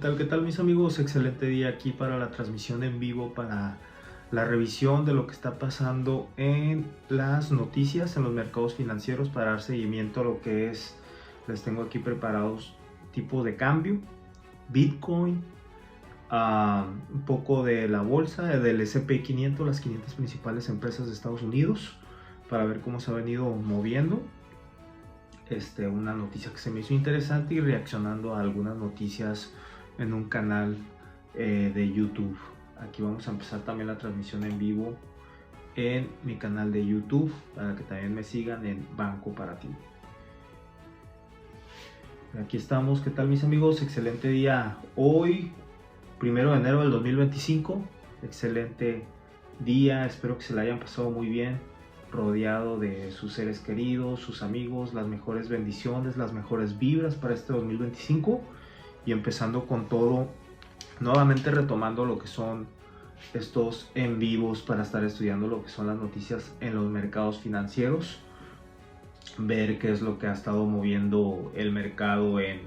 ¿Qué tal mis amigos? Excelente día aquí para la transmisión en vivo, para la revisión de lo que está pasando en las noticias, en los mercados financieros, para dar seguimiento a lo que es, les tengo aquí preparados tipo de cambio, Bitcoin, un poco de la bolsa, del S&P 500, las 500 principales empresas de Estados Unidos, para ver cómo se ha venido moviendo. Una noticia que se me hizo interesante y reaccionando a algunas noticias en un canal de YouTube. Aquí vamos a empezar también la transmisión en vivo en mi canal de YouTube para que también me sigan en Banco para Ti. Aquí estamos. ¿Qué tal mis amigos? Excelente día hoy, 1 de enero del 2025. Excelente día, espero que se la hayan pasado muy bien, rodeado de sus seres queridos, sus amigos, las mejores bendiciones, las mejores vibras para este 2025 y empezando con todo, nuevamente retomando lo que son estos en vivos para estar estudiando lo que son las noticias en los mercados financieros, ver qué es lo que ha estado moviendo el mercado en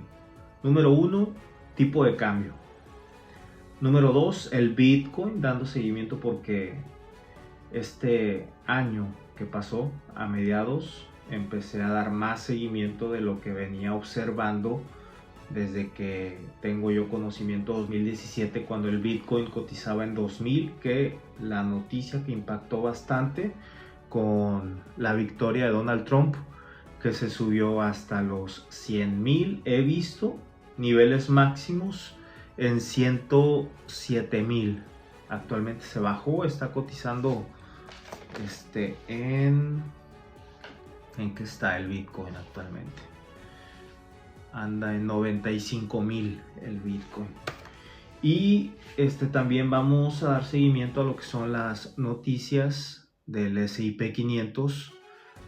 número 1, tipo de cambio. Número 2, el Bitcoin, dando seguimiento porque este año que pasó a mediados empecé a dar más seguimiento de lo que venía observando desde que tengo yo conocimiento, 2017, cuando el Bitcoin cotizaba en 2000, que la noticia que impactó bastante con la victoria de Donald Trump, que se subió hasta los 100,000. He visto niveles máximos en 107,000. Actualmente se bajó, está cotizando ¿en qué está el Bitcoin actualmente? Anda en 95,000 el Bitcoin. Y también vamos a dar seguimiento a lo que son las noticias del S&P 500,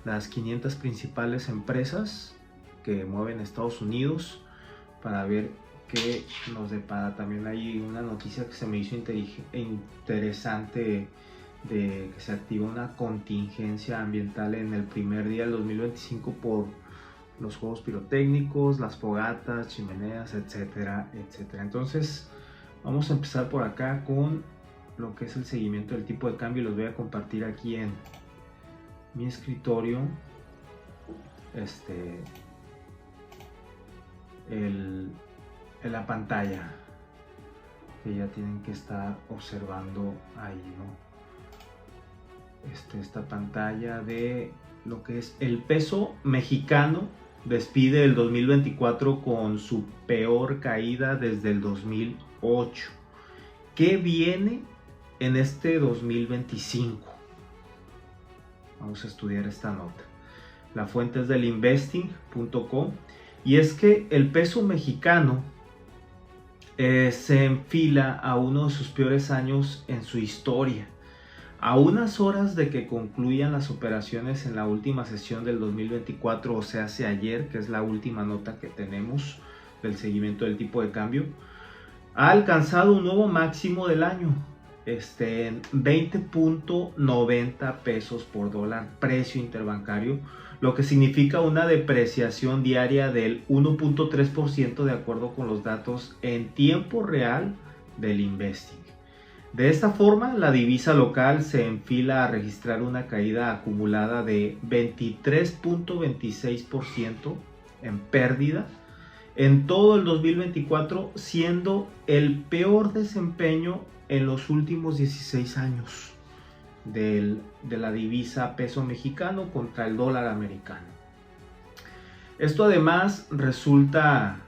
las 500 principales empresas que mueven Estados Unidos, para ver qué nos depara. También hay una noticia que se me hizo interesante, de que se activa una contingencia ambiental en el primer día del 2025 por los juegos pirotécnicos, las fogatas, chimeneas, etcétera, etcétera. Entonces vamos a empezar por acá con lo que es el seguimiento del tipo de cambio y los voy a compartir aquí en mi escritorio. En la pantalla que ya tienen que estar observando ahí, ¿no? Esta pantalla de lo que es el peso mexicano. Despide el 2024 con su peor caída desde el 2008. ¿Qué viene en este 2025? Vamos a estudiar esta nota. La fuente es del investing.com y es que el peso mexicano se enfila a uno de sus peores años en su historia. A unas horas de que concluyan las operaciones en la última sesión del 2024, o sea, hace ayer, que es la última nota que tenemos del seguimiento del tipo de cambio, ha alcanzado un nuevo máximo del año, en 20.90 pesos por dólar, precio interbancario, lo que significa una depreciación diaria del 1.3% de acuerdo con los datos en tiempo real del Investing. De esta forma, la divisa local se enfila a registrar una caída acumulada de 23.26% en pérdida en todo el 2024, siendo el peor desempeño en los últimos 16 años de la divisa peso mexicano contra el dólar americano. Esto además resulta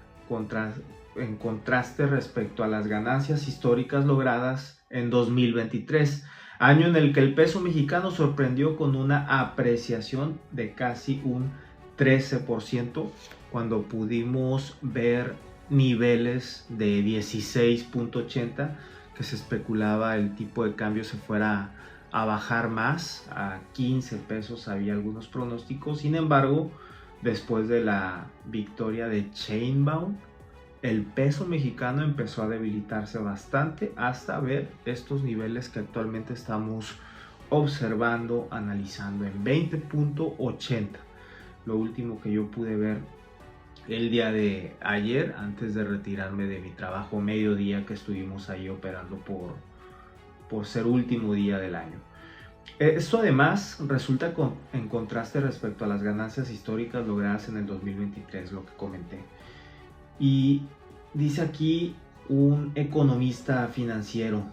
en contraste respecto a las ganancias históricas logradas en 2023, año en el que el peso mexicano sorprendió con una apreciación de casi un 13%, cuando pudimos ver niveles de 16.80, que se especulaba el tipo de cambio se fuera a bajar más, a 15 pesos había algunos pronósticos. Sin embargo, después de la victoria de Sheinbaum, el peso mexicano empezó a debilitarse bastante hasta ver estos niveles que actualmente estamos observando, analizando en 20.80. Lo último que yo pude ver el día de ayer, antes de retirarme de mi trabajo, mediodía, que estuvimos ahí operando por ser último día del año. Esto además resulta en contraste respecto a las ganancias históricas logradas en el 2023, lo que comenté. Y dice aquí un economista financiero,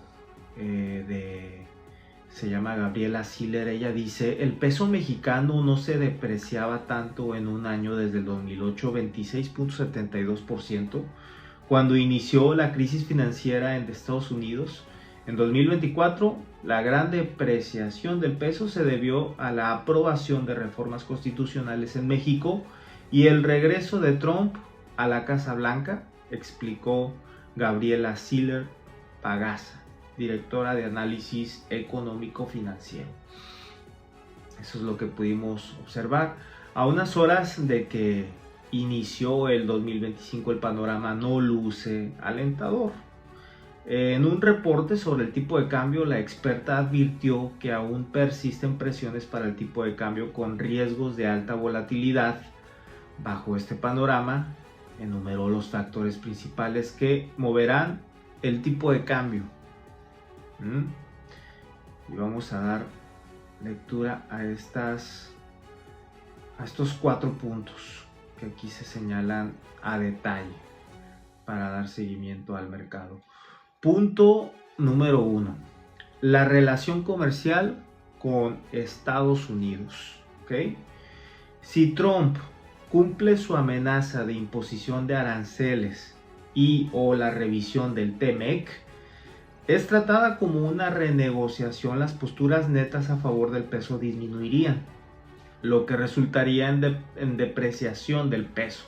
se llama Gabriela Siller. Ella dice: el peso mexicano no se depreciaba tanto en un año desde el 2008, 26.72%, cuando inició la crisis financiera en Estados Unidos. En 2024, la gran depreciación del peso se debió a la aprobación de reformas constitucionales en México y el regreso de Trump a la Casa Blanca, explicó Gabriela Siller Pagasa, directora de análisis económico financiero. Eso es lo que pudimos observar. A unas horas de que inició el 2025, el panorama no luce alentador. En un reporte sobre el tipo de cambio, la experta advirtió que aún persisten presiones para el tipo de cambio con riesgos de alta volatilidad. Bajo este panorama, enumeró los factores principales que moverán el tipo de cambio. Y vamos a dar lectura a estos 4 puntos que aquí se señalan a detalle para dar seguimiento al mercado. Punto número 1: la relación comercial con Estados Unidos. ¿Okay? Si Trump cumple su amenaza de imposición de aranceles y o la revisión del TMEC, es tratada como una renegociación, las posturas netas a favor del peso disminuirían, lo que resultaría en depreciación del peso.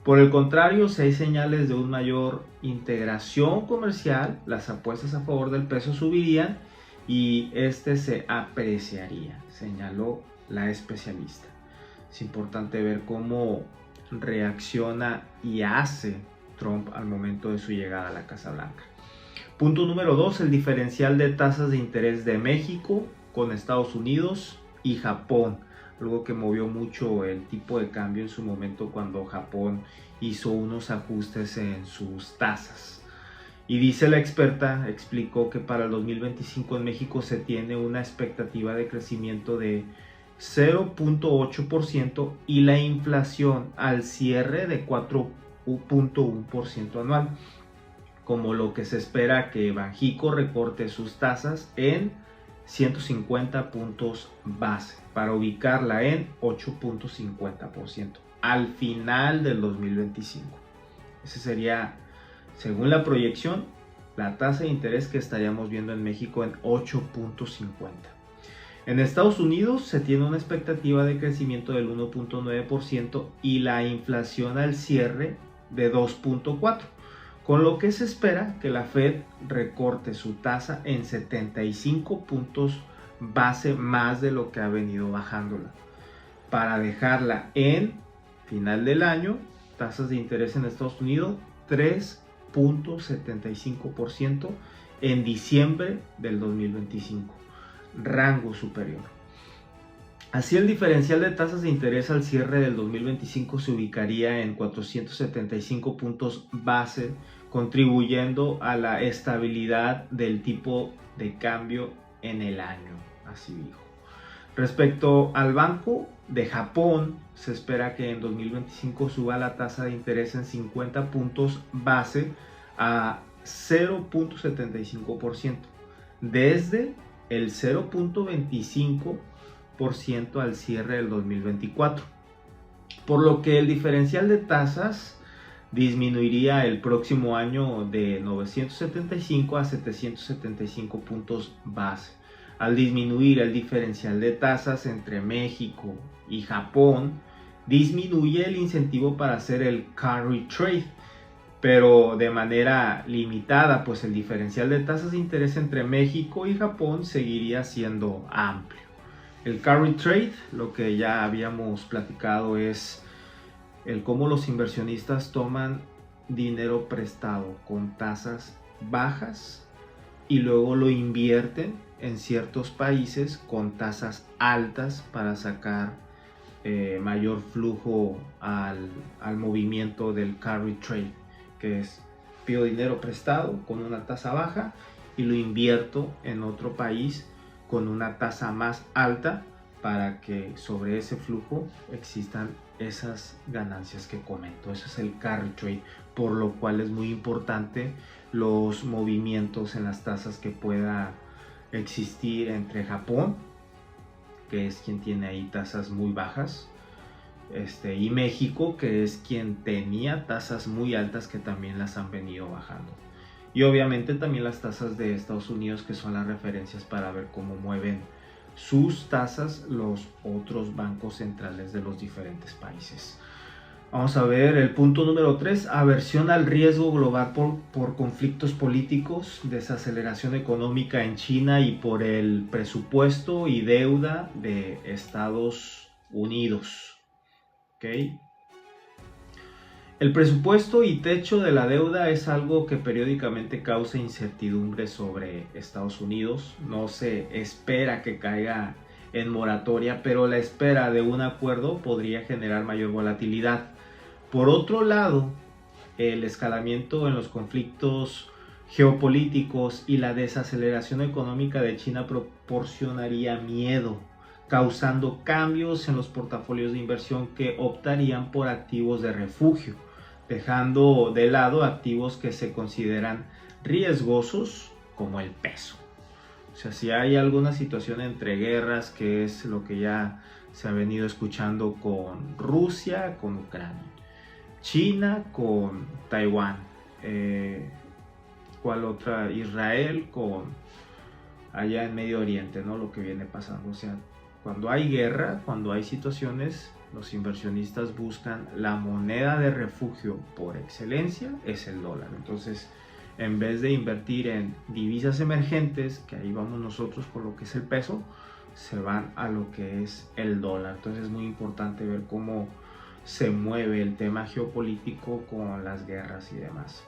Por el contrario, si hay señales de una mayor integración comercial, las apuestas a favor del peso subirían y este se apreciaría, señaló la especialista. Es importante ver cómo reacciona y hace Trump al momento de su llegada a la Casa Blanca. Punto número 2: el diferencial de tasas de interés de México con Estados Unidos y Japón. Algo que movió mucho el tipo de cambio en su momento cuando Japón hizo unos ajustes en sus tasas. Y dice la experta, explicó que para el 2025 en México se tiene una expectativa de crecimiento de 0.8% y la inflación al cierre de 4.1% anual, como lo que se espera que Banxico recorte sus tasas en 150 puntos base para ubicarla en 8.50% al final del 2025. Ese sería, según la proyección, la tasa de interés que estaríamos viendo en México en 8.50. En Estados Unidos se tiene una expectativa de crecimiento del 1.9% y la inflación al cierre de 2.4%. Con lo que se espera que la Fed recorte su tasa en 75 puntos base más de lo que ha venido bajándola, para dejarla en final del año, tasas de interés en Estados Unidos 3.75% en diciembre del 2025, rango superior. Así, el diferencial de tasas de interés al cierre del 2025 se ubicaría en 475 puntos base, contribuyendo a la estabilidad del tipo de cambio en el año, así dijo. Respecto al Banco de Japón, se espera que en 2025 suba la tasa de interés en 50 puntos base a 0.75%, desde el 0.25% al cierre del 2024, por lo que el diferencial de tasas disminuiría el próximo año de 975 a 775 puntos base. Al disminuir el diferencial de tasas entre México y Japón, disminuye el incentivo para hacer el carry trade, pero de manera limitada, pues el diferencial de tasas de interés entre México y Japón seguiría siendo amplio. El carry trade, lo que ya habíamos platicado, es el cómo los inversionistas toman dinero prestado con tasas bajas y luego lo invierten en ciertos países con tasas altas para sacar mayor flujo al movimiento del carry trade, que es pido dinero prestado con una tasa baja y lo invierto en otro país con una tasa más alta para que sobre ese flujo existan esas ganancias que comento. Eso es el carry trade, por lo cual es muy importante los movimientos en las tasas que pueda existir entre Japón, que es quien tiene ahí tasas muy bajas, y México, que es quien tenía tasas muy altas que también las han venido bajando. Y obviamente también las tasas de Estados Unidos, que son las referencias para ver cómo mueven sus tasas los otros bancos centrales de los diferentes países. Vamos a ver el punto número 3, aversión al riesgo global por conflictos políticos, desaceleración económica en China y por el presupuesto y deuda de Estados Unidos. ¿Okay? El presupuesto y techo de la deuda es algo que periódicamente causa incertidumbre sobre Estados Unidos. No se espera que caiga en moratoria, pero la espera de un acuerdo podría generar mayor volatilidad. Por otro lado, el escalamiento en los conflictos geopolíticos y la desaceleración económica de China proporcionaría miedo, causando cambios en los portafolios de inversión que optarían por activos de refugio, dejando de lado activos que se consideran riesgosos como el peso. O sea, si hay alguna situación entre guerras, que es lo que ya se ha venido escuchando con Rusia, con Ucrania, China con Taiwán, ¿cuál otra? Israel con allá en Medio Oriente, ¿no? Lo que viene pasando. O sea, cuando hay guerra, cuando hay situaciones, los inversionistas buscan la moneda de refugio por excelencia, es el dólar. Entonces, en vez de invertir en divisas emergentes, que ahí vamos nosotros por lo que es el peso, se van a lo que es el dólar. Entonces es muy importante ver cómo se mueve el tema geopolítico con las guerras y demás.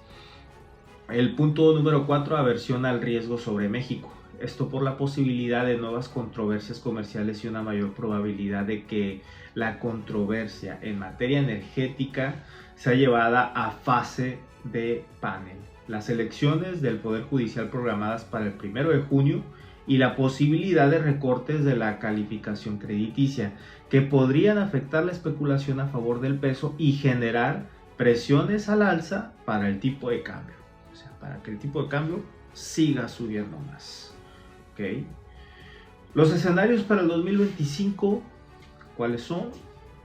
El punto número 4, aversión al riesgo sobre México. Esto por la posibilidad de nuevas controversias comerciales y una mayor probabilidad de que la controversia en materia energética sea llevada a fase de panel. Las elecciones del Poder Judicial programadas para el 1 de junio y la posibilidad de recortes de la calificación crediticia que podrían afectar la especulación a favor del peso y generar presiones al alza para el tipo de cambio. O sea, para que el tipo de cambio siga subiendo más. ¿Okay? Los escenarios para el 2025, ¿cuáles son?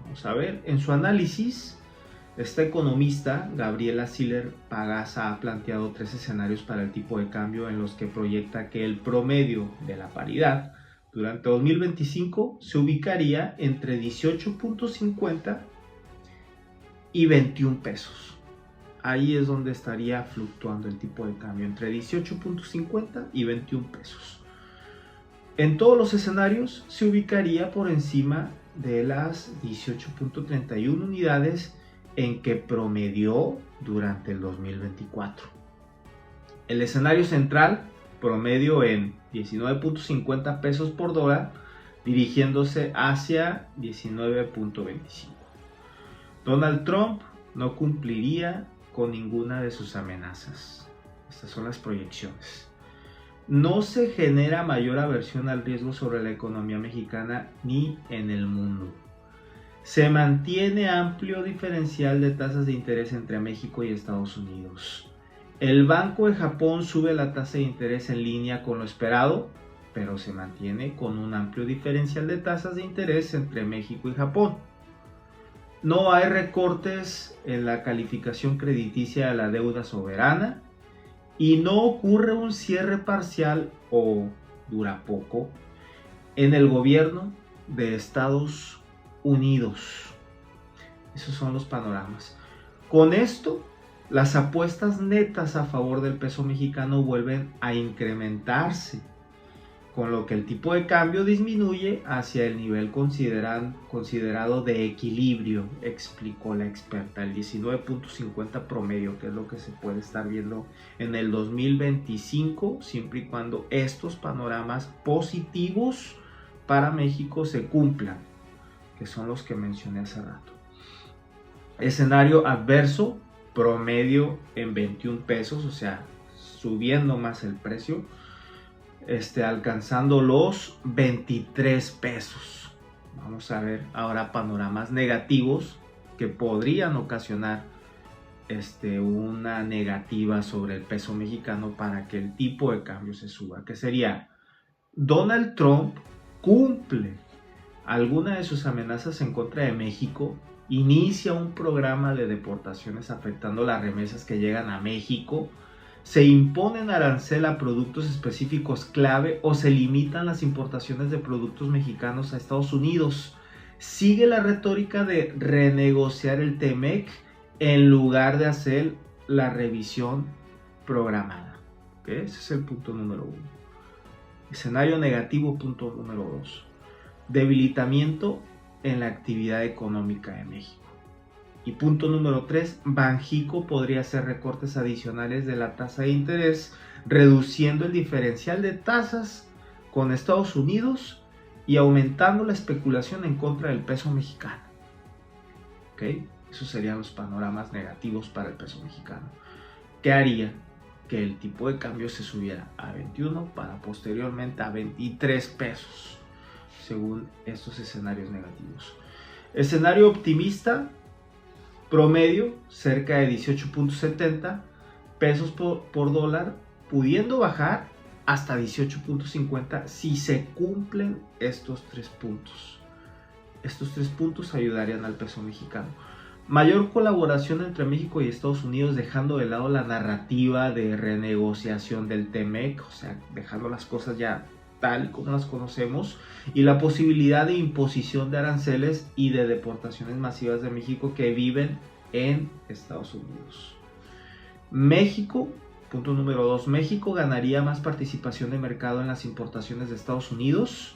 Vamos a ver. En su análisis, esta economista, Gabriela Siller Pagasa, ha planteado 3 escenarios para el tipo de cambio en los que proyecta que el promedio de la paridad durante 2025 se ubicaría entre 18.50 y 21 pesos. Ahí es donde estaría fluctuando el tipo de cambio, entre 18.50 y 21 pesos. En todos los escenarios se ubicaría por encima de las 18.31 unidades en que promedió durante el 2024. El escenario central promedio en 19.50 pesos por dólar, dirigiéndose hacia 19.25. Donald Trump no cumpliría con ninguna de sus amenazas. Estas son las proyecciones. No se genera mayor aversión al riesgo sobre la economía mexicana ni en el mundo. Se mantiene amplio diferencial de tasas de interés entre México y Estados Unidos. El Banco de Japón sube la tasa de interés en línea con lo esperado, pero se mantiene con un amplio diferencial de tasas de interés entre México y Japón. No hay recortes en la calificación crediticia de la deuda soberana y no ocurre un cierre parcial o dura poco en el gobierno de Estados Unidos. Esos son los panoramas. Con esto, las apuestas netas a favor del peso mexicano vuelven a incrementarse, con lo que el tipo de cambio disminuye hacia el nivel considerado de equilibrio, explicó la experta, el 19.50 promedio, que es lo que se puede estar viendo en el 2025, siempre y cuando estos panoramas positivos para México se cumplan. que son los que mencioné hace rato. Escenario adverso, promedio en 21 pesos, o sea, subiendo más el precio, alcanzando los 23 pesos. Vamos a ver ahora panoramas negativos que podrían ocasionar una negativa sobre el peso mexicano para que el tipo de cambio se suba, que sería: Donald Trump cumple alguna de sus amenazas en contra de México, inicia un programa de deportaciones afectando las remesas que llegan a México, se imponen arancel a productos específicos clave o se limitan las importaciones de productos mexicanos a Estados Unidos. Sigue la retórica de renegociar el TEMEC en lugar de hacer la revisión programada. ¿Okay? Ese es el punto número 1. Escenario negativo, punto número 2. Debilitamiento en la actividad económica de México. Y punto número 3, Banxico podría hacer recortes adicionales de la tasa de interés, reduciendo el diferencial de tasas con Estados Unidos y aumentando la especulación en contra del peso mexicano. ¿Okay? Esos serían los panoramas negativos para el peso mexicano. ¿Qué haría? Que el tipo de cambio se subiera a 21 para posteriormente a 23 pesos, según estos escenarios negativos. Escenario optimista, promedio cerca de 18.70 pesos por dólar, pudiendo bajar hasta 18.50 si se cumplen estos 3 puntos. Estos 3 puntos ayudarían al peso mexicano. Mayor colaboración entre México y Estados Unidos, dejando de lado la narrativa de renegociación del TEMEC, o sea, dejando las cosas ya tal como las conocemos, y la posibilidad de imposición de aranceles y de deportaciones masivas de México que viven en Estados Unidos. México, punto número 2, México ganaría más participación de mercado en las importaciones de Estados Unidos.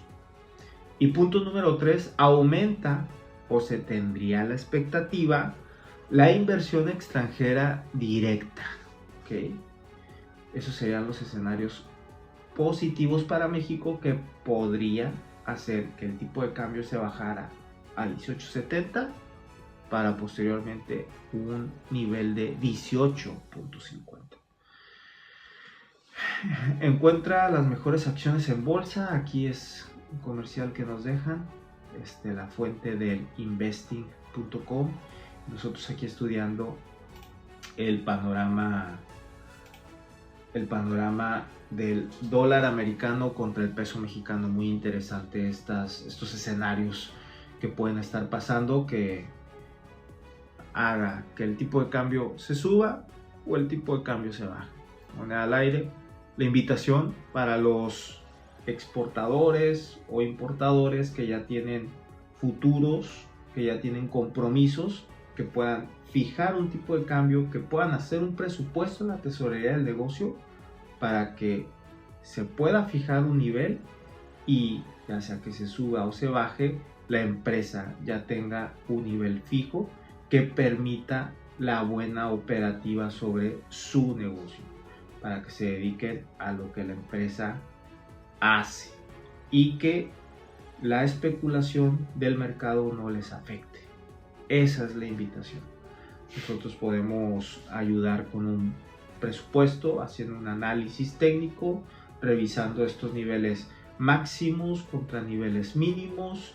Y punto número 3, aumenta o se tendría la expectativa la inversión extranjera directa. ¿Okay? Esos serían los escenarios positivos para México que podría hacer que el tipo de cambio se bajara a 18.70 para posteriormente un nivel de 18.50. Encuentra las mejores acciones en bolsa. Aquí es un comercial que nos dejan, la fuente del investing.com. Nosotros aquí estudiando el panorama del dólar americano contra el peso mexicano. Muy interesante estos escenarios que pueden estar pasando, que haga que el tipo de cambio se suba o el tipo de cambio se baje. Moneda al aire. La invitación para los exportadores o importadores que ya tienen futuros, que ya tienen compromisos, que puedan fijar un tipo de cambio, que puedan hacer un presupuesto en la tesorería del negocio para que se pueda fijar un nivel y ya sea que se suba o se baje, la empresa ya tenga un nivel fijo que permita la buena operativa sobre su negocio, para que se dediquen a lo que la empresa hace y que la especulación del mercado no les afecte. Esa es la invitación. Nosotros podemos ayudar con un presupuesto, haciendo un análisis técnico, revisando estos niveles máximos contra niveles mínimos.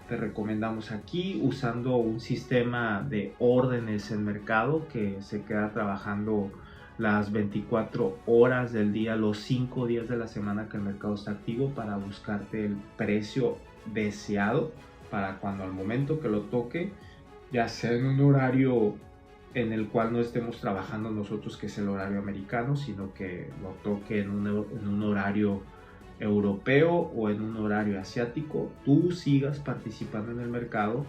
Te recomendamos aquí usando un sistema de órdenes en mercado que se queda trabajando las 24 horas del día, los 5 días de la semana que el mercado está activo, para buscarte el precio deseado para cuando al momento que lo toque, ya sea en un horario en el cual no estemos trabajando nosotros, que es el horario americano, sino que lo toque en un horario europeo o en un horario asiático, tú sigas participando en el mercado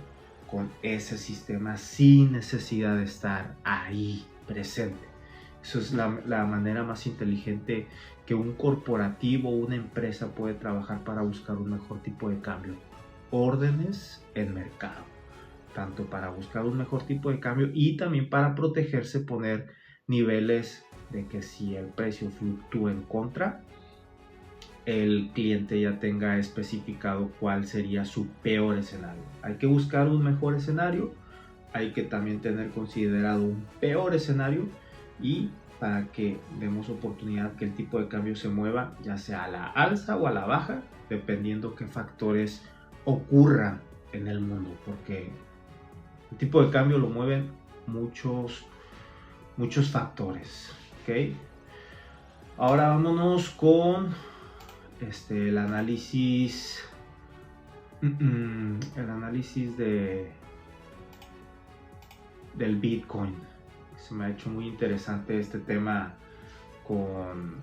con ese sistema sin necesidad de estar ahí presente. Eso es la manera más inteligente que un corporativo o una empresa puede trabajar para buscar un mejor tipo de cambio. Órdenes en mercado, tanto para buscar un mejor tipo de cambio y también para protegerse, poner niveles de que si el precio fluctúa en contra, el cliente ya tenga especificado cuál sería su peor escenario. Hay que buscar un mejor escenario, hay que también tener considerado un peor escenario, y para que demos oportunidad que el tipo de cambio se mueva ya sea a la alza o a la baja, dependiendo qué factores ocurran en el mundo, porque el tipo de cambio lo mueven muchos factores. ¿Okay? Ahora vámonos con el análisis del Bitcoin. Se me ha hecho muy interesante este tema con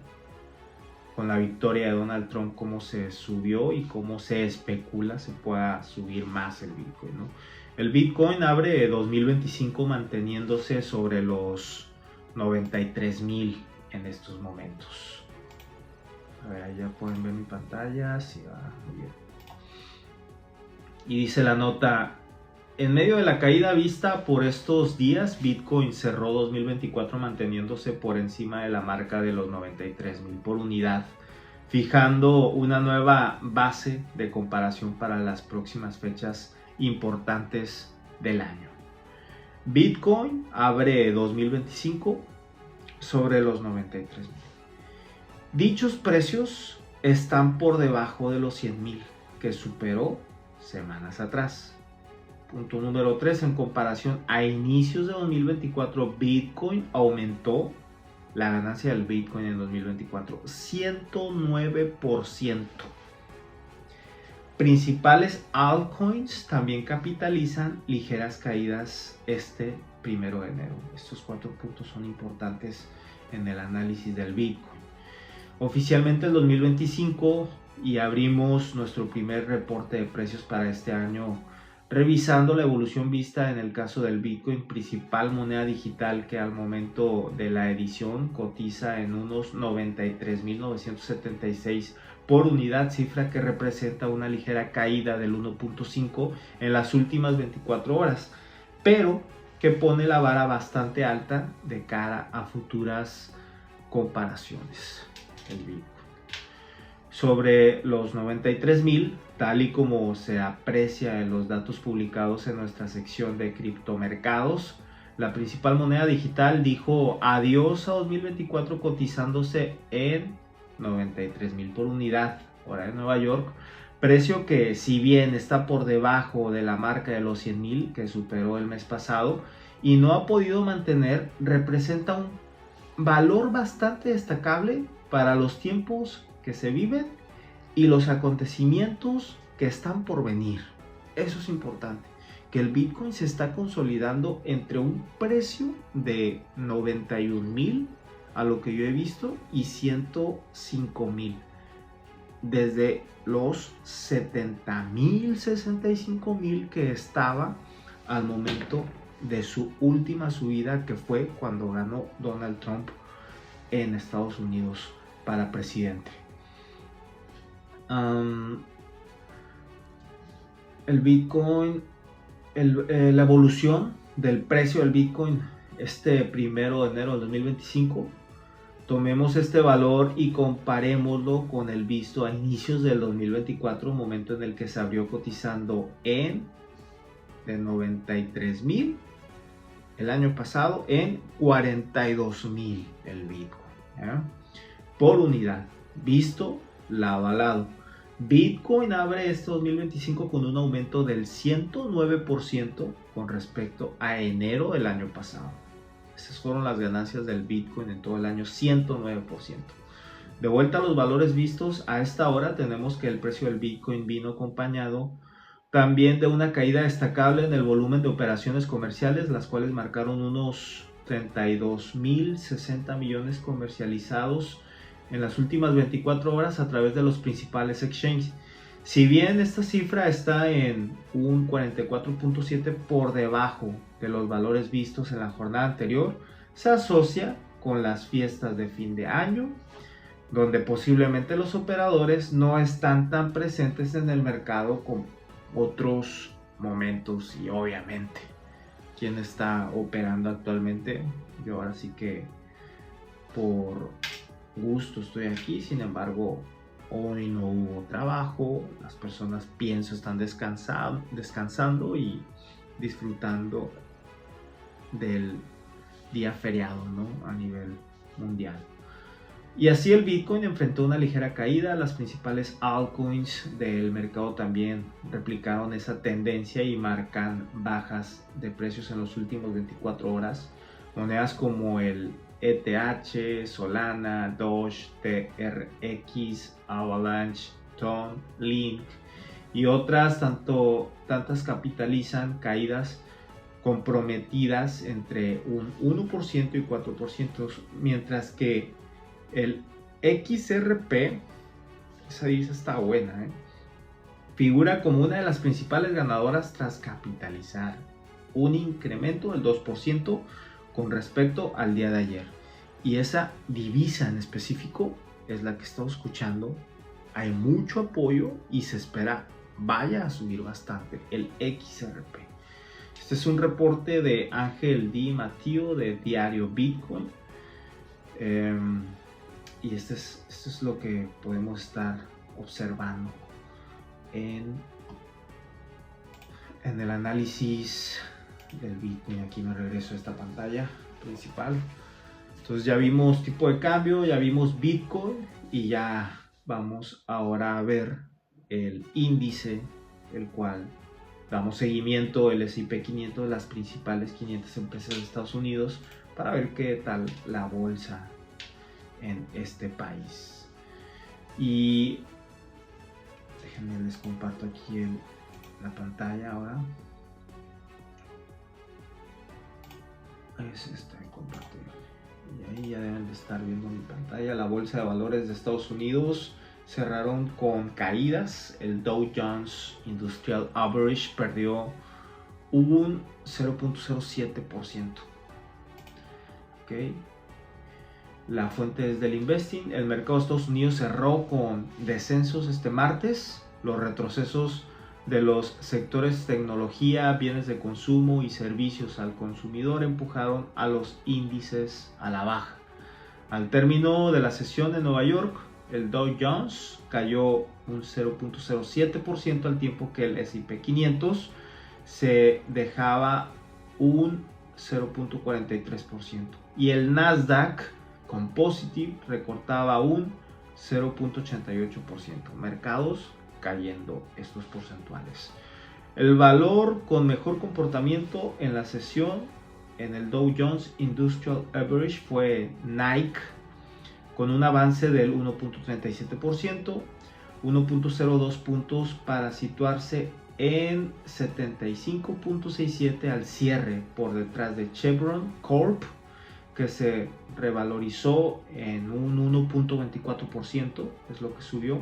la victoria de Donald Trump, cómo se subió y cómo se especula se pueda subir más el Bitcoin, ¿no? El Bitcoin abre 2025 manteniéndose sobre los 93,000 en estos momentos. A ver, ya pueden ver mi pantalla. Sí, va muy bien. Y dice la nota: en medio de la caída vista por estos días, Bitcoin cerró 2024 manteniéndose por encima de la marca de los 93,000 por unidad, fijando una nueva base de comparación para las próximas fechas importantes del año. Bitcoin abre 2025 sobre los 93,000. Dichos precios están por debajo de los 100,000 que superó semanas atrás. Punto número 3. En comparación a inicios de 2024, Bitcoin aumentó la ganancia del Bitcoin en 2024 109%. Principales altcoins también capitalizan ligeras caídas este 1 de enero. Estos 4 puntos son importantes en el análisis del Bitcoin. Oficialmente el 2025, y abrimos nuestro primer reporte de precios para este año revisando la evolución vista en el caso del Bitcoin, principal moneda digital que al momento de la edición cotiza en unos 93,976 por unidad, cifra que representa una ligera caída del 1.5 en las últimas 24 horas, pero que pone la vara bastante alta de cara a futuras comparaciones. El Bitcoin sobre los 93,000, tal y como se aprecia en los datos publicados en nuestra sección de criptomercados, la principal moneda digital dijo adiós a 2024 cotizándose en 93,000 por unidad, hora de Nueva York, precio que, si bien está por debajo de la marca de los 100,000 que superó el mes pasado y no ha podido mantener, representa un valor bastante destacable para los tiempos que se viven y los acontecimientos que están por venir. Eso es importante, que el Bitcoin se está consolidando entre un precio de 91,000 a lo que yo he visto y 105,000, desde los 70,000, 65,000 que estaba al momento de su última subida, que fue cuando ganó Donald Trump en Estados Unidos para presidente. El Bitcoin, la evolución del precio del Bitcoin este 1 de enero del 2025, tomemos este valor y comparémoslo con el visto a inicios del 2024, momento en el que se abrió cotizando de 93,000 el año pasado en 42,000 el Bitcoin, ¿ya? Por unidad, visto lado a lado. Bitcoin abre este 2025 con un aumento del 109% con respecto a enero del año pasado. Esas fueron las ganancias del Bitcoin en todo el año, 109%. De vuelta a los valores vistos a esta hora, tenemos que el precio del Bitcoin vino acompañado también de una caída destacable en el volumen de operaciones comerciales, las cuales marcaron unos 32,060 millones comercializados en las últimas 24 horas a través de los principales exchanges. Si bien esta cifra está en un 44.7 por debajo de los valores vistos en la jornada anterior, se asocia con las fiestas de fin de año, donde posiblemente los operadores no están tan presentes en el mercado como otros momentos. Y obviamente, ¿quién está operando actualmente? Yo ahora sí que por gusto estoy aquí, sin embargo hoy no hubo trabajo, las personas pienso están descansando y disfrutando del día feriado, ¿no? A nivel mundial. Y así el Bitcoin enfrentó una ligera caída. Las principales altcoins del mercado también replicaron esa tendencia y marcan bajas de precios en los últimos 24 horas. Monedas como el ETH, Solana, Doge, TRX, Avalanche, TON, Link y otras tantas capitalizan caídas comprometidas entre un 1% y 4%, mientras que el XRP, esa divisa está buena, figura como una de las principales ganadoras tras capitalizar un incremento del 2% con respecto al día de ayer. Y esa divisa en específico es la que estamos escuchando. Hay mucho apoyo y se espera vaya a subir bastante el XRP. Este es un reporte de Ángel D. Matío de Diario Bitcoin. Y esto es lo que podemos estar observando en el análisis del Bitcoin. Aquí me regreso a esta pantalla principal. Entonces ya vimos tipo de cambio, ya vimos Bitcoin y ya vamos ahora a ver el índice, el cual damos seguimiento, el S&P 500 de las principales 500 empresas de Estados Unidos, para ver qué tal la bolsa en este país. Y déjenme les comparto aquí la pantalla ahora. Es esta de compartir. Y ahí ya deben de estar viendo mi pantalla. La bolsa de valores de Estados Unidos cerraron con caídas. El Dow Jones Industrial Average perdió un 0.07%. Okay. La fuente es del Investing. El mercado de Estados Unidos cerró con descensos este martes. Los retrocesos de los sectores tecnología, bienes de consumo y servicios al consumidor empujaron a los índices a la baja. Al término de la sesión en Nueva York, el Dow Jones cayó un 0.07%, al tiempo que el S&P 500 se dejaba un 0.43%. Y el Nasdaq Composite recortaba un 0.88%. Mercados cayendo estos porcentuales. El valor con mejor comportamiento en la sesión en el Dow Jones Industrial Average fue Nike, con un avance del 1.37%, 1.02 puntos para situarse en 75.67 al cierre, por detrás de Chevron Corp, que se revalorizó en un 1.24%, es lo que subió,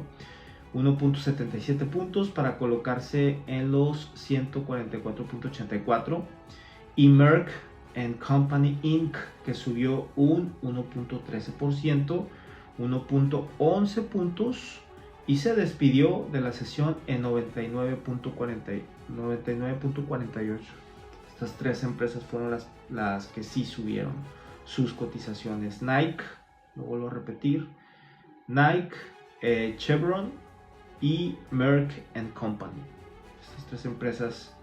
1.77 puntos para colocarse en los 144.84, y Merck Company Inc., que subió un 1.13%, 1.11 puntos, y se despidió de la sesión en 99.48. Estas tres empresas fueron las que sí subieron sus cotizaciones. Nike, lo vuelvo a repetir, Nike, Chevron y Merck Company. Estas tres empresas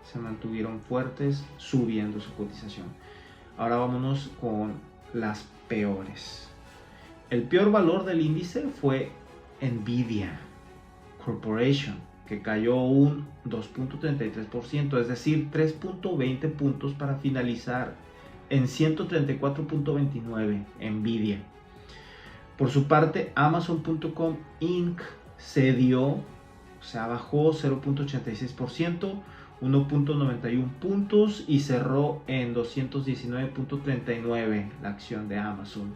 se mantuvieron fuertes, subiendo su cotización. Ahora vámonos con las peores. El peor valor del índice fue Nvidia Corporation, que cayó un 2.33%, es decir, 3.20 puntos para finalizar en 134.29. Nvidia. Por su parte, Amazon.com Inc. cedió, o sea, bajó 0.86%, 1.91 puntos, y cerró en 219.39 la acción de Amazon.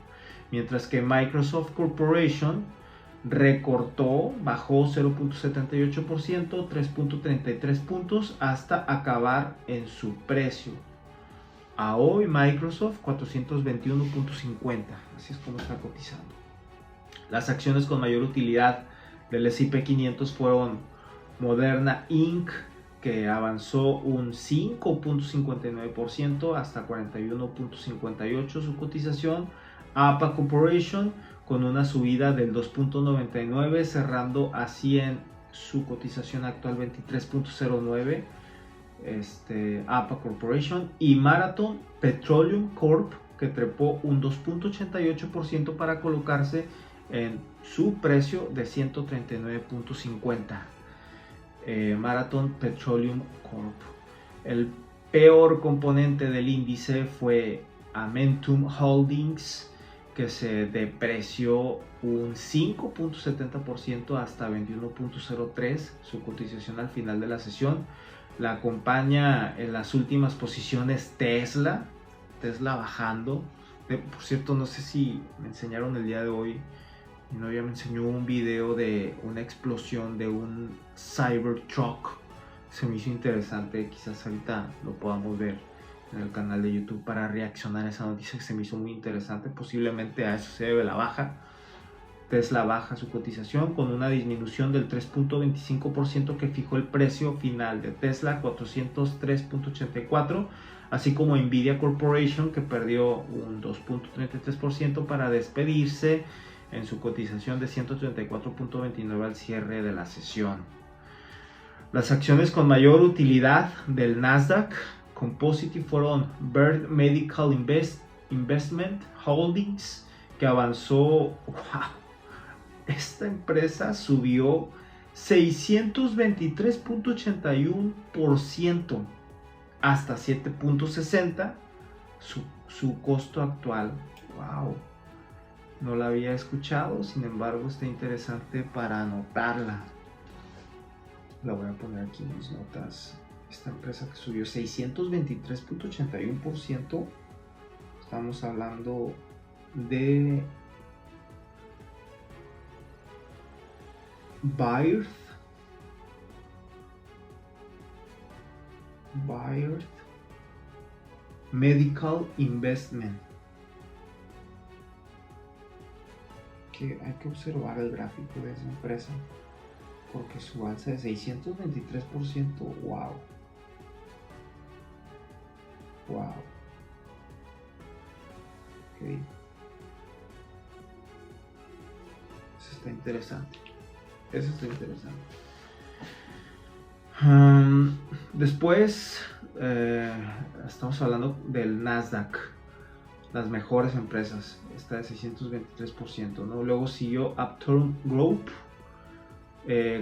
Mientras que Microsoft Corporation recortó, bajó 0.78%, 3.33 puntos, hasta acabar en su precio. A hoy Microsoft 421.50, así es como está cotizando. Las acciones con mayor utilidad del S&P 500 fueron Moderna Inc., que avanzó un 5.59% hasta 41.58 su cotización. APA Corporation con una subida del 2.99, cerrando así en su cotización actual 23.09. APA Corporation, y Marathon Petroleum Corp, que trepó un 2.88% para colocarse en su precio de 139.50. Marathon Petroleum Corp. El peor componente del índice fue Amentum Holdings, que se depreció un 5.70% hasta 21.03, su cotización al final de la sesión. La acompaña en las últimas posiciones Tesla bajando. Por cierto, no sé si me enseñaron el día de hoy, mi novia me enseñó un video de una explosión de un Cybertruck. Se me hizo interesante, quizás ahorita lo podamos ver en el canal de YouTube para reaccionar a esa noticia que se me hizo muy interesante. Posiblemente a eso se debe la baja. Tesla baja su cotización con una disminución del 3.25% que fijó el precio final de Tesla 403.84, así como Nvidia Corporation, que perdió un 2.33% para despedirse en su cotización de 134.29 al cierre de la sesión. Las acciones con mayor utilidad del Nasdaq Composite fueron Bird Medical Investment Holdings, que avanzó, esta empresa subió 623.81% hasta 7.60 su costo actual. Wow, no la había escuchado, sin embargo está interesante para anotarla. La voy a poner aquí en mis notas. Esta empresa que subió 623.81%, estamos hablando de Baird Medical Investment. Que hay que observar el gráfico de esa empresa, porque su alza de 623%, wow. Okay. Eso está interesante. Después estamos hablando del Nasdaq, las mejores empresas. Está de 623%, ¿no? Luego siguió Upturn Group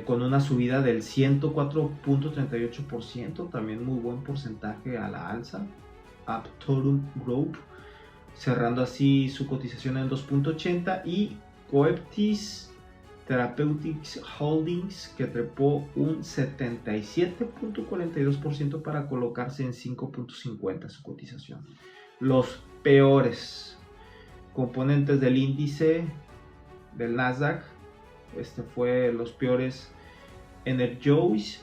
con una subida del 104.38%, también muy buen porcentaje a la alza. Upturn Group, cerrando así su cotización en 2.80, y Coeptis Therapeutics Holdings, que trepó un 77.42% para colocarse en 5.50 su cotización. Los peores componentes del índice del Nasdaq, fue los peores: Energize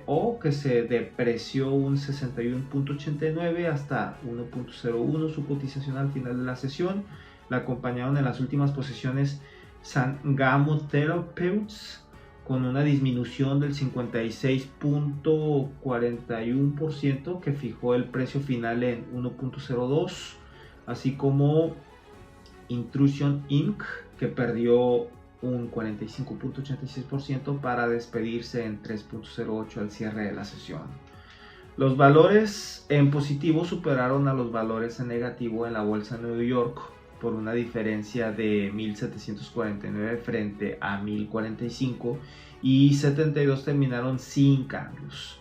CO, que se depreció un 61.89 hasta 1.01 su cotización al final de la sesión. La acompañaron en las últimas posiciones Sangamo Therapeutics, con una disminución del 56.41% que fijó el precio final en 1.02, así como Intrusion Inc., que perdió un 45.86% para despedirse en 3.08 al cierre de la sesión. Los valores en positivo superaron a los valores en negativo en la bolsa de Nueva York por una diferencia de 1.749 frente a 1.045, y 72 terminaron sin cambios.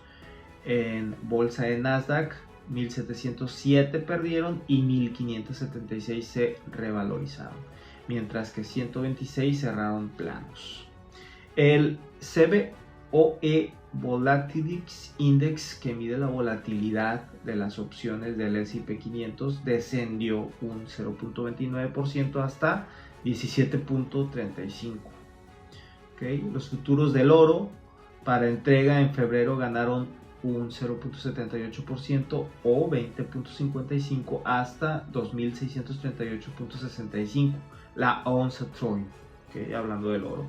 En bolsa de Nasdaq, 1.707 perdieron y 1.576 se revalorizaron, mientras que 126 cerraron planos. El CBOE Volatility Index, que mide la volatilidad de las opciones del S&P 500, descendió un 0.29% hasta 17.35. Los futuros del oro para entrega en febrero ganaron un 0.78% o 20.55 hasta 2.638.65 la onza Troy, hablando del oro.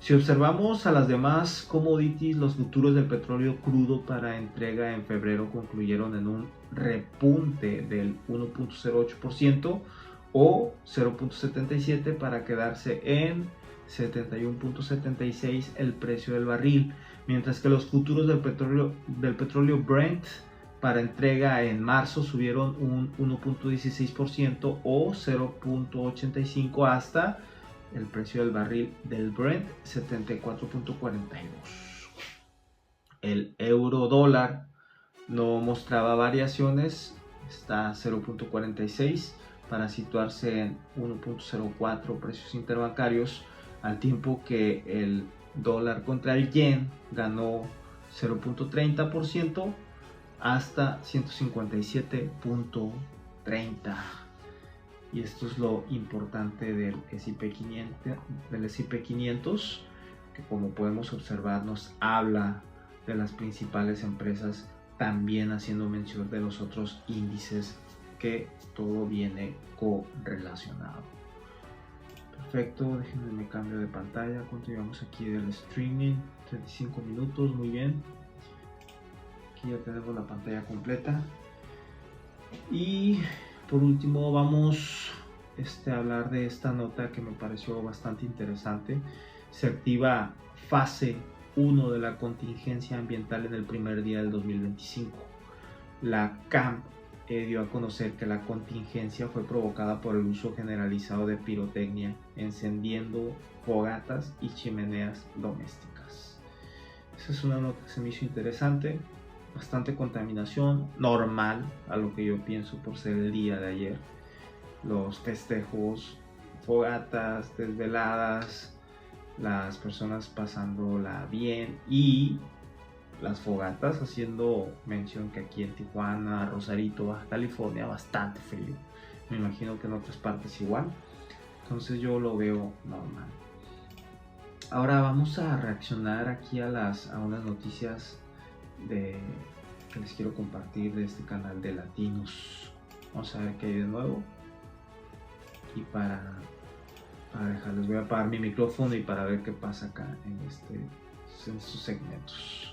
Si observamos a las demás commodities, los futuros del petróleo crudo para entrega en febrero concluyeron en un repunte del 1.08% o 0.77 para quedarse en 71.76 el precio del barril, mientras que los futuros del petróleo Brent para entrega en marzo subieron un 1.16% o 0.85 hasta el precio del barril del Brent 74.42. El euro dólar no mostraba variaciones, está a 0.46 para situarse en 1.04 precios interbancarios, al tiempo que el dólar contra el yen ganó 0.30% hasta 157.30. Y esto es lo importante del S&P 500, que como podemos observar nos habla de las principales empresas, también haciendo mención de los otros índices, que todo viene correlacionado. Perfecto, déjenme me cambio de pantalla. Continuamos aquí del streaming, 35 minutos, muy bien. Aquí ya tenemos la pantalla completa. Y por último vamos a hablar de esta nota que me pareció bastante interesante. Se activa fase 1 de la contingencia ambiental en el primer día del 2025. La CAMP dio a conocer que la contingencia fue provocada por el uso generalizado de pirotecnia, encendiendo fogatas y chimeneas domésticas. Esa es una nota que se me hizo interesante. Bastante contaminación, normal a lo que yo pienso por ser el día de ayer. Los festejos, fogatas, desveladas, las personas pasándola bien y las fogatas haciendo mención que aquí en Tijuana, Rosarito, Baja California, bastante frío. Me imagino que en otras partes igual. Entonces yo lo veo normal. Ahora vamos a reaccionar aquí a unas noticias que les quiero compartir de este canal de latinos. Vamos a ver qué hay de nuevo. Y para dejarles, voy a apagar mi micrófono y para ver qué pasa acá en estos segmentos.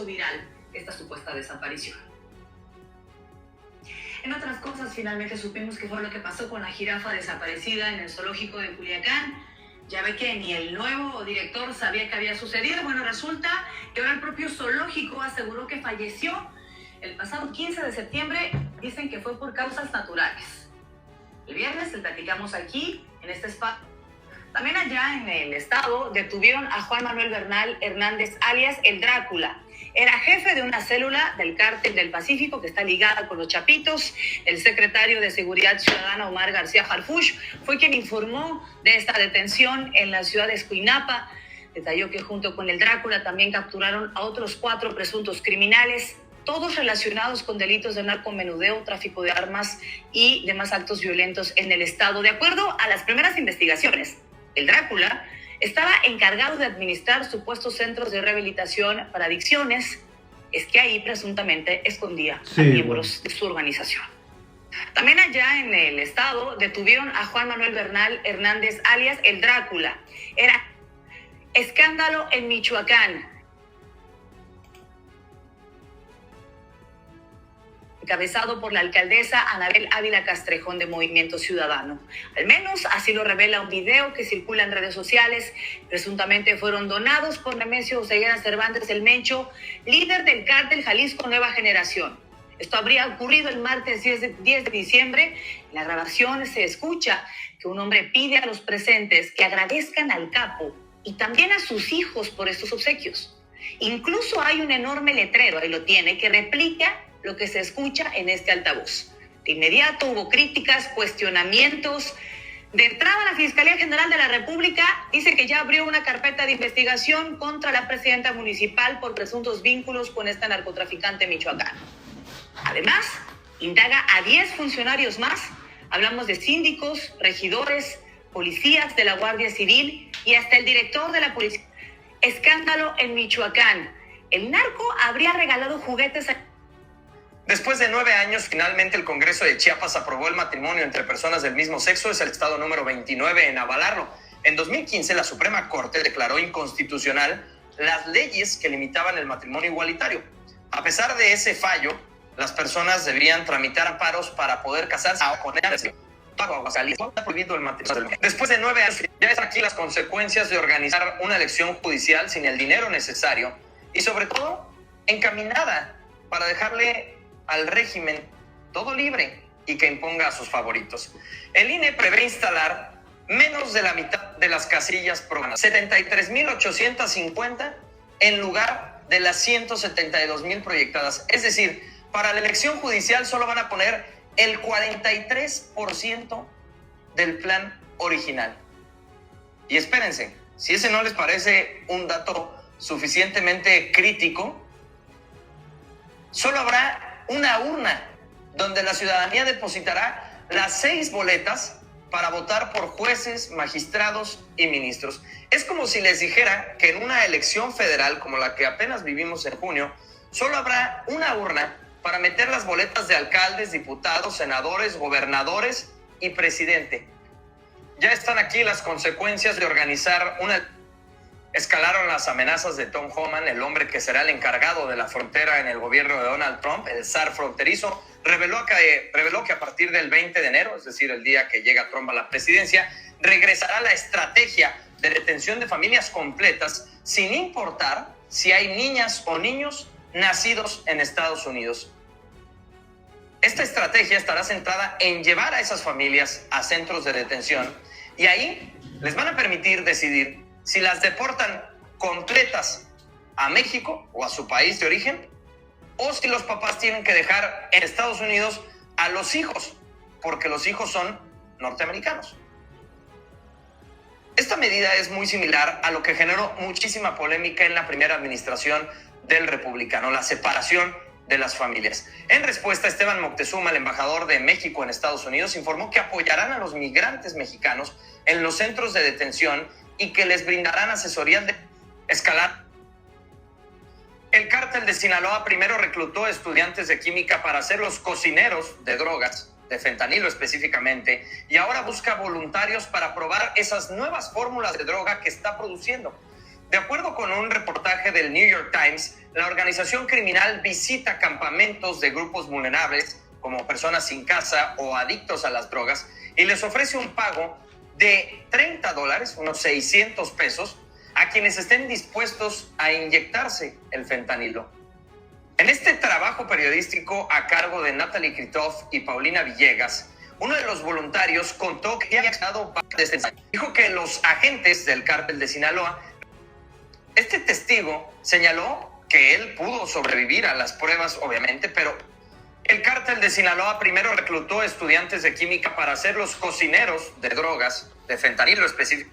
viral esta supuesta desaparición. En otras cosas, finalmente supimos qué fue lo que pasó con la jirafa desaparecida en el zoológico de Culiacán. Ya ve que ni el nuevo director sabía que había sucedido. Bueno, resulta que ahora el propio zoológico aseguró que falleció el pasado 15 de septiembre. Dicen que fue por causas naturales. El viernes le platicamos aquí, en este espacio. También allá en el estado detuvieron a Juan Manuel Bernal Hernández, alias el Drácula. Era jefe de una célula del Cártel del Pacífico que está ligada con los Chapitos. El secretario de Seguridad Ciudadana, Omar García Harfuch, fue quien informó de esta detención en la ciudad de Escuinapa. Detalló que junto con el Drácula también capturaron a otros 4 presuntos criminales, todos relacionados con delitos de narcomenudeo, tráfico de armas y demás actos violentos en el estado. De acuerdo a las primeras investigaciones, el Drácula estaba encargado de administrar supuestos centros de rehabilitación para adicciones. Es que ahí presuntamente escondía a miembros de su organización. También allá en el estado detuvieron a Juan Manuel Bernal Hernández, alias el Drácula. Era escándalo en Michoacán, encabezado por la alcaldesa Anabel Ávila Castrejón de Movimiento Ciudadano. Al menos así lo revela un video que circula en redes sociales. Presuntamente fueron donados por Nemesio Oseguera Cervantes el Mencho, líder del cártel Jalisco Nueva Generación. Esto habría ocurrido el martes 10 de diciembre. En la grabación se escucha que un hombre pide a los presentes que agradezcan al capo y también a sus hijos por estos obsequios. Incluso hay un enorme letrero, ahí lo tiene, que replica lo que se escucha en este altavoz. De inmediato hubo críticas, cuestionamientos. De entrada, la Fiscalía General de la República dice que ya abrió una carpeta de investigación contra la presidenta municipal por presuntos vínculos con esta narcotraficante michoacana. Además, indaga a 10 funcionarios más. Hablamos de síndicos, regidores, policías de la Guardia Civil y hasta el director de la policía. Escándalo en Michoacán. El narco habría regalado juguetes a... Después de 9 años, finalmente el Congreso de Chiapas aprobó el matrimonio entre personas del mismo sexo. Es el estado número 29 en avalarlo. En 2015, la Suprema Corte declaró inconstitucional las leyes que limitaban el matrimonio igualitario. A pesar de ese fallo, las personas debían tramitar amparos para poder casarse con él. Prohibido el matrimonio. Después de 9 años, ya están aquí las consecuencias de organizar una elección judicial sin el dinero necesario y, sobre todo, encaminada para dejarle al régimen todo libre y que imponga a sus favoritos. El INE prevé instalar menos de la mitad de las casillas programadas, 73,850 en lugar de las 172,000 proyectadas. Es decir, para la elección judicial solo van a poner el 43% del plan original. Y espérense, si ese no les parece un dato suficientemente crítico, solo habrá una urna donde la ciudadanía depositará las 6 boletas para votar por jueces, magistrados y ministros. Es como si les dijera que en una elección federal como la que apenas vivimos en junio, solo habrá una urna para meter las boletas de alcaldes, diputados, senadores, gobernadores y presidente. Ya están aquí las consecuencias de organizar una... Escalaron las amenazas de Tom Homan, el hombre que será el encargado de la frontera en el gobierno de Donald Trump, el zar fronterizo. Reveló que a partir del 20 de enero, es decir, el día que llega Trump a la presidencia, regresará la estrategia de detención de familias completas, sin importar si hay niñas o niños nacidos en Estados Unidos. Esta estrategia estará centrada en llevar a esas familias a centros de detención y ahí les van a permitir decidir si las deportan completas a México o a su país de origen, o si los papás tienen que dejar en Estados Unidos a los hijos, porque los hijos son norteamericanos. Esta medida es muy similar a lo que generó muchísima polémica en la primera administración del republicano, la separación de las familias. En respuesta, Esteban Moctezuma, el embajador de México en Estados Unidos, informó que apoyarán a los migrantes mexicanos en los centros de detención y que les brindarán asesoría de escalar. El cártel de Sinaloa primero reclutó estudiantes de química para ser los cocineros de drogas, de fentanilo específicamente, y ahora busca voluntarios para probar esas nuevas fórmulas de droga que está produciendo. De acuerdo con un reportaje del New York Times, la organización criminal visita campamentos de grupos vulnerables, como personas sin casa o adictos a las drogas, y les ofrece un pago de $30, unos 600 pesos, a quienes estén dispuestos a inyectarse el fentanilo. En este trabajo periodístico a cargo de Natalie Kritoff y Paulina Villegas, uno de los voluntarios contó que había estado desde el... Dijo que los agentes del cártel de Sinaloa, este testigo señaló que él pudo sobrevivir a las pruebas, obviamente, pero el cártel de Sinaloa primero reclutó estudiantes de química para ser los cocineros de drogas, de fentanilo específico.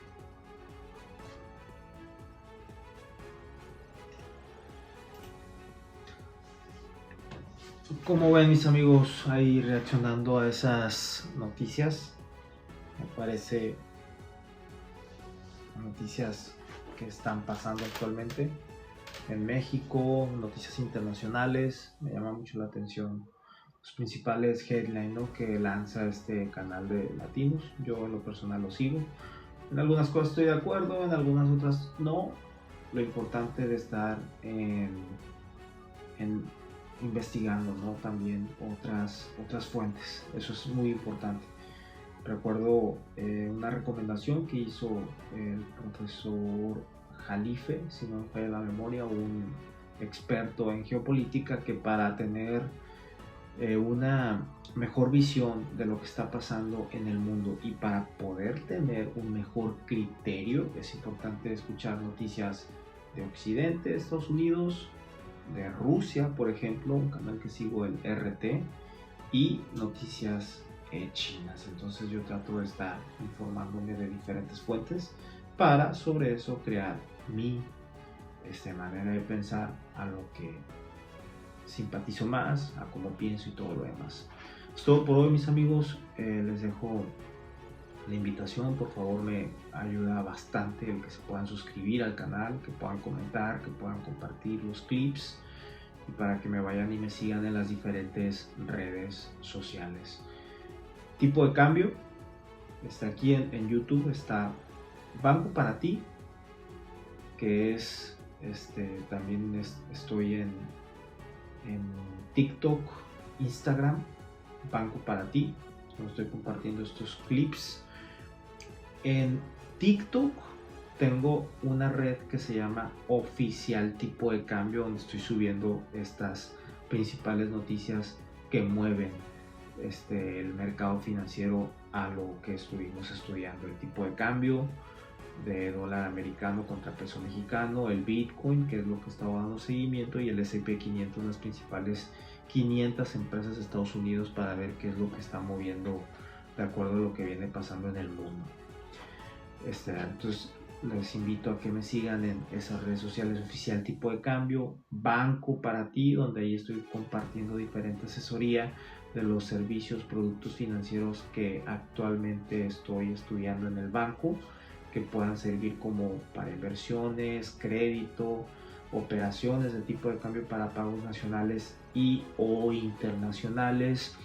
Como ven mis amigos, ahí reaccionando a esas noticias, me parece noticias que están pasando actualmente en México, noticias internacionales. Me llama mucho la atención los principales headlines, ¿no?, que lanza este canal de Latinos. Yo en lo personal lo sigo. En algunas cosas estoy de acuerdo, en algunas otras no. Lo importante de estar investigando, ¿no?, también otras fuentes. Eso es muy importante. Recuerdo una recomendación que hizo el profesor Jalife, si no me falla la memoria, un experto en geopolítica, que para tener una mejor visión de lo que está pasando en el mundo y para poder tener un mejor criterio, es importante escuchar noticias de Occidente, de Estados Unidos, de Rusia, por ejemplo, un canal que sigo, el RT, y noticias chinas. Entonces yo trato de estar informándome de diferentes fuentes para sobre eso crear mi manera de pensar, a lo que simpatizo más, a cómo pienso y todo lo demás. Es todo por hoy, mis amigos. Les dejo la invitación. Por favor, me ayuda bastante el que se puedan suscribir al canal, que puedan comentar, que puedan compartir los clips, y para que me vayan y me sigan en las diferentes redes sociales. Tipo de cambio está aquí en YouTube, está Banco para Ti, que es también estoy en TikTok, Instagram, Banco para Ti, donde estoy compartiendo estos clips. En TikTok tengo una red que se llama Oficial Tipo de Cambio, donde estoy subiendo estas principales noticias que mueven el mercado financiero, a lo que estuvimos estudiando: el tipo de cambio de dólar americano contra peso mexicano, el Bitcoin, que es lo que estaba dando seguimiento, y el S&P 500, las principales 500 empresas de Estados Unidos, para ver qué es lo que está moviendo de acuerdo a lo que viene pasando en el mundo. Entonces les invito a que me sigan en esas redes sociales: Oficial Tipo de Cambio, Banco para Ti, donde ahí estoy compartiendo diferente asesoría de los servicios, productos financieros que actualmente estoy estudiando en el banco, que puedan servir como para inversiones, crédito, operaciones de tipo de cambio para pagos nacionales y o internacionales,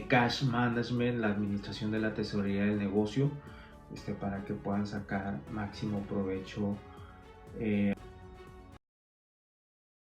cash management, la administración de la tesorería del negocio, para que puedan sacar máximo provecho